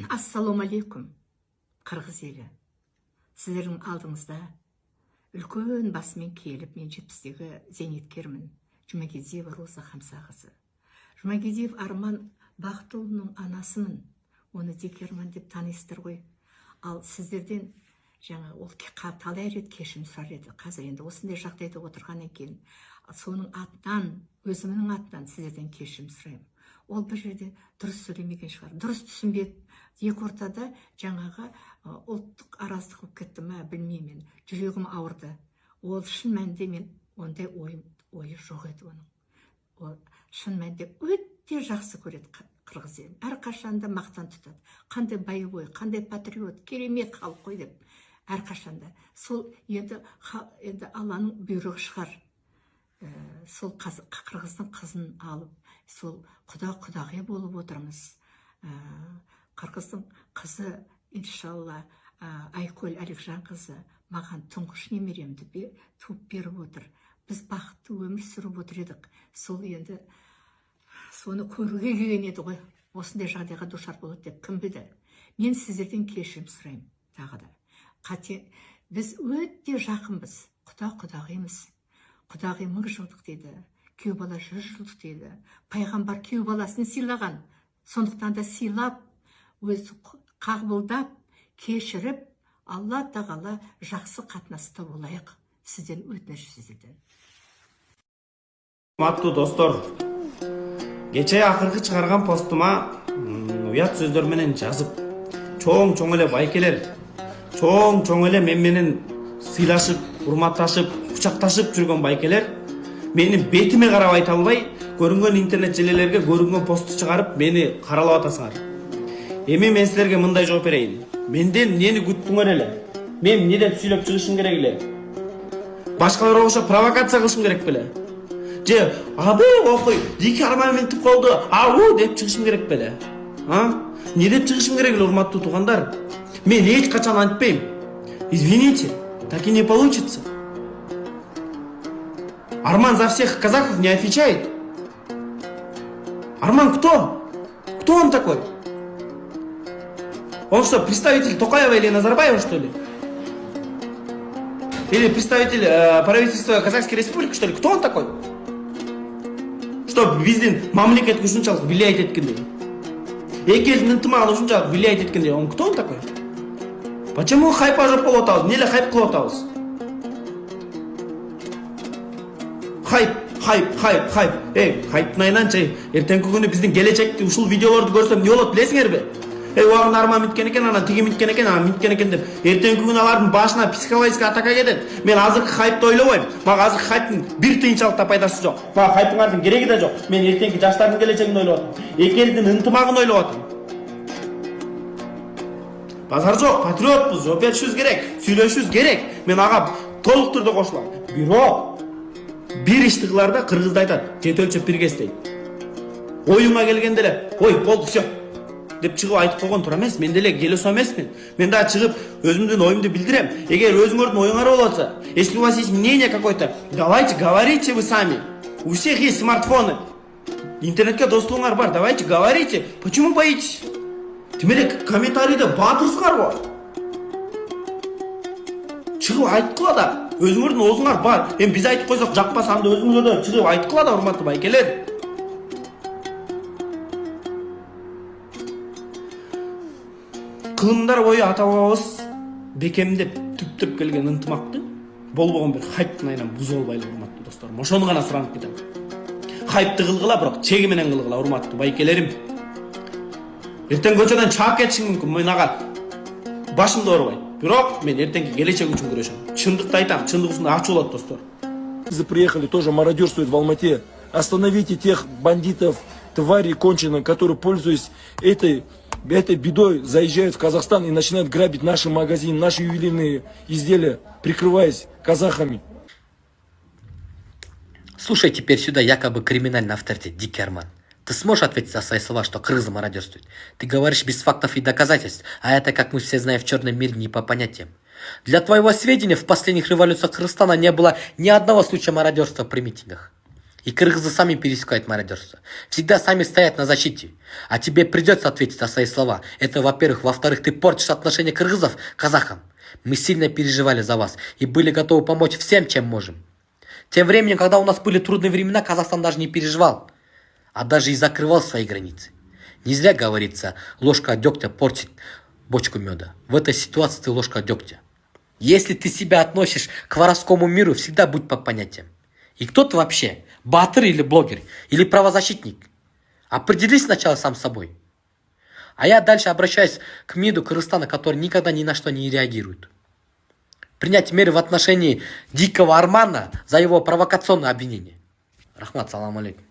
Ассалаумалейкум, қырғыз елі. Сіздердің алдыңызда үлкен басымен келіп, мен 70-тегі зейнеткермін. Жұмагедиева Роза Хамсақызы. Жұмагедиев Арман Бақтылының анасымын. Оны Дикерман деп танисыздар ғой. Ал сіздерден ол талай рет кешірім сұрар еді. Қазір енді осындай жағдайда отырғаннан кейін соның атынан, өзімнің атынан сіздерден кешірім сұраймын. Ол бір жерде дұрыс сөйлемеген шығар. Дұрыс түсінбеді. Екі ортада ұлттық араздық болып кетті ме, білмеймін. Жүрегім ауырды. Ол шын мәнінде мен ондай ойы жоқ еді оның. Ол шын мәнінде өте жақсы көреді қырғыз елін. Әрқашанда мақтан тұтады. Қандай боевой, қандай патриот, керемет халық қой деп. Әрқашанда. Сол енді Алланың бұйрығы шығар. Сол қырғыздың қызын алып, сол құдағи болып отырмыз. Қырғыздың қызы, иншалла, Айкөл Әлікжан қызы маған тұңғыш немеремді туып беріп отыр. Біз бақытты өмір сүріп отыр едік. Сол енді соны көруге келген еді ғой. Осындай жағдайға душар болады деп кім білді. Мен сіздерден кешірім сұраймын. Тағы да. Біз өте жақынбыз. Құдағимыз. Құдағи 1000 жылдық дейді. Күйеу бала 100 жылдық дейді. Пайғамбар күйеу баласын сыйлаған. Сондықтан да сыйлап, өзі қабылдап, кешіріп, Алла тағала жақсы қатынаста болайық. Сізден өтініш сіздерден. Матту достор, кече акыркы чыгарган постума уят сөздөр менен жазып, чоң эле байкелер, чоң эле мен менен сыйлашып, урматташып, кучакташып жүргөн байкелер менин бетиме карап айта албай, көрүнгөн интернет желелерге көрүнгөн посту чыгарып, мени каралап атасыңар. Эми мен силерге мындай жооп берейин. Менден эмнени күттүңөр эле? Мен эмне деп сүйлөп чыгышым керек эле? Башкалар окшоп провокация кылышым керек беле? Же, абы окуй, дики арман ментип колду, ау деп чыгышым керек беле? Не деп чыгышым керек эле, урматтуу туугандар? Мен эч качан антпейм. Извините, так и не получится. Арман за всех казахов не отвечает. Арман кто? Кто он такой? Он что, представитель Токаева или Назарбаева, что ли? Или представитель правительства Казахской Республики, что ли? Кто он такой? Что, биздин мамлекет ушунчалык влияет эткендей? Эки элдин ынтымагын ушунчалык влияет эткендей? Он кто он такой? Почему хайпа жоп болуп атабыз? Эмне эле хайп кылып атабыз? Хайп. Хайптын айнанчы, эртеңки күнү биздин келечекти ушул видеолорду көрсөм эмне болот билесиңерби? Оған арман миткен екен, ана тиги миткен екен, ана миткен екен деп. Эртеңки күнү алардын башына психологический атака кетет. Мен азыркы хайпты ойлобойм. Мага азыркы хайптын бир тыйынчалык да пайдасы жок. Мага хайптын ардын кереги да жок. Мен эртеңки жаштардын келечегин ойлоп атам. Эки элдин ынтымагын ойлоп атам. Базар жок, патриотпуз, жооп беришибиз керек, сүйлөшүбүз керек. Мен ага толук түрдө кошулам. Бирок бир ишти кыларда кыргызда айтат, жет өлчөп бир кес дейт. Оюңа келгенде эле, ой, болду, всё деп чыгып айтып койгон туура эмес. Мен деле келесо эмесмин. Мен да чыгып өзүмдүн оюмду билдирем. Эгер өзүңөрдүн оюңар болуп атса, если у вас есть мнение какое-то, давайте говорите вы сами. У всех есть смартфоны. Интернетке достугуңар бар, давайте говорите. Почему боитесь? Тем более комментарийде батырсыңар го. Чыгып айткыла да. Өзүңөрдүн оозуңар бар. Эми биз айтып койсок жакпаса анда өзүңөр да чыгып айткыла да, урматтуу байкелер. Кылымдар бою ата бабабыз бекемдеп түптөп келген ынтымакты болбогон бир хайптын айынан бузуп албайлы, урматтуу достор. Ошону гана суранып кетем. Хайпты кылгыла, бирок чеги менен кылгыла, урматтуу байкелерим. Эртең көчөдөн чаап кетишиң мүмкүн, мен ага башымды оорубайт. Бирок мен эртеңки келечек үчүн күрөшөм. Чындыкты айтам, чындык ушундай ачуу болот, достор. Приехали, тоже мародерствуют в Алмате. Остановите тех бандитов, тварей конченых, которые, пользуясь этой бедой, заезжают в Казахстан и начинают грабить наши магазины, наши ювелирные изделия, прикрываясь казахами. Слушай теперь сюда якобы криминальный авторитет Дикий Арман. Ты сможешь ответить за свои слова, что кыргызы мародерствуют? Ты говоришь без фактов и доказательств, а это, как мы все знаем, в черном мире не по понятиям. Для твоего сведения, в последних революциях Кыргызстана не было ни одного случая мародерства при митингах. И кыргызы сами пересекают мародерство. Всегда сами стоят на защите. А тебе придется ответить за свои слова. Это, во-первых. Во-вторых, ты портишь отношения кыргызов к казахам. Мы сильно переживали за вас и были готовы помочь всем, чем можем. Тем временем, когда у нас были трудные времена, Казахстан даже не переживал, а даже и закрывал свои границы. Не зря говорится, ложка дегтя портит бочку меда. В этой ситуации ты ложка дегтя. Если ты себя относишь к воровскому миру, всегда будь по понятиям. И кто ты вообще? Батыр или блогер? Или правозащитник? Определись сначала сам с собой. А я дальше обращаюсь к МИДу Кыргызстана, который никогда ни на что не реагирует. Принять меры в отношении Дикого Армана за его провокационное обвинение. Рахмат, салам алейкум.